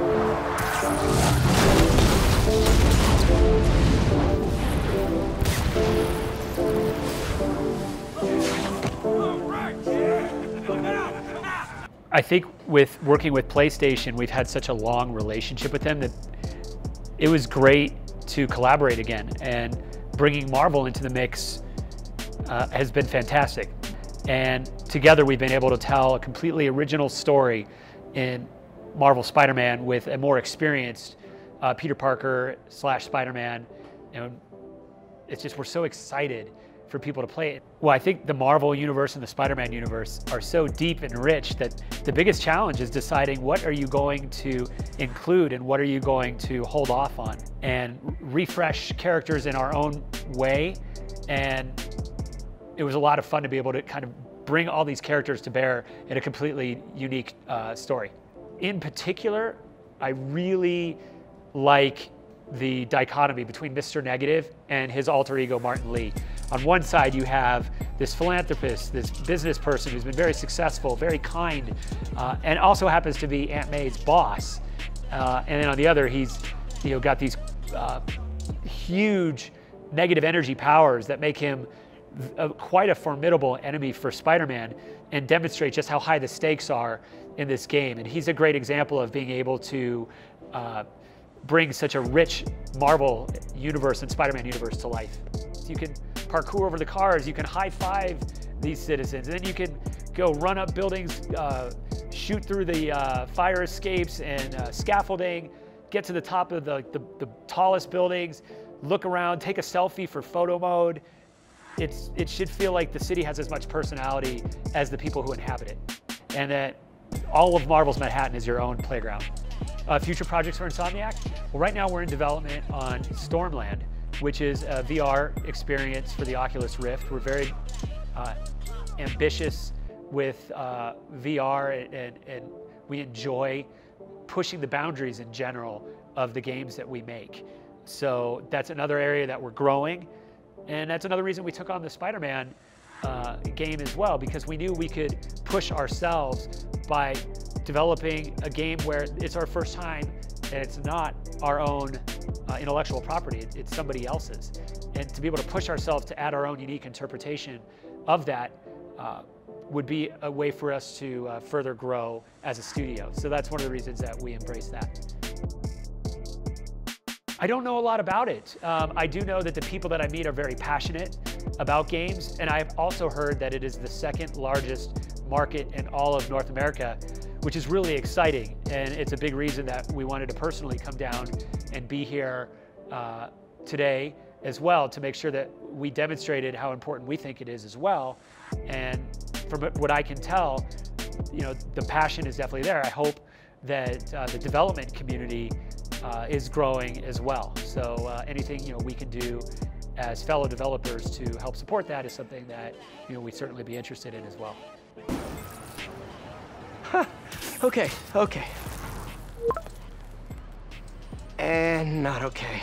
I think with working with PlayStation, we've had such a long relationship with them that it was great to collaborate again, and bringing Marvel into the mix has been fantastic. And together we've been able to tell a completely original story in Marvel Spider-Man with a more experienced Peter Parker / Spider-Man. And it's just, we're so excited for people to play it. Well, I think the Marvel universe and the Spider-Man universe are so deep and rich that the biggest challenge is deciding what are you going to include and what are you going to hold off on, and refresh characters in our own way. And it was a lot of fun to be able to kind of bring all these characters to bear in a completely unique story. In particular, I really like the dichotomy between Mr. Negative and his alter ego, Martin Lee. On one side, you have this philanthropist, this business person who's been very successful, very kind, and also happens to be Aunt May's boss. And then on the other, he's got these huge negative energy powers that make him quite a formidable enemy for Spider-Man, and demonstrate just how high the stakes are in this game. And he's a great example of being able to bring such a rich Marvel universe and Spider-Man universe to life. You can parkour over the cars, you can high-five these citizens, and then you can go run up buildings, shoot through the fire escapes and scaffolding, get to the top of the tallest buildings, look around, take a selfie for photo mode. It should feel like the city has as much personality as the people who inhabit it, and that all of Marvel's Manhattan is your own playground. Future projects for Insomniac? Well, right now we're in development on Stormland, which is a VR experience for the Oculus Rift. We're very ambitious with VR, and we enjoy pushing the boundaries in general of the games that we make. So that's another area that we're growing, and that's another reason we took on the Spider-Man game as well, because we knew we could push ourselves by developing a game where it's our first time and it's not our own intellectual property, it's somebody else's. And to be able to push ourselves to add our own unique interpretation of that would be a way for us to further grow as a studio. So that's one of the reasons that we embrace that. I don't know a lot about it. I do know that the people that I meet are very passionate about games, and I've also heard that it is the second largest market in all of North America, which is really exciting. And it's a big reason that we wanted to personally come down and be here today as well, to make sure that we demonstrated how important we think it is as well. And from what I can tell, the passion is definitely there. I hope that the development community is growing as well. So anything we can do as fellow developers to help support that is something that we'd certainly be interested in as well. Okay. And not okay.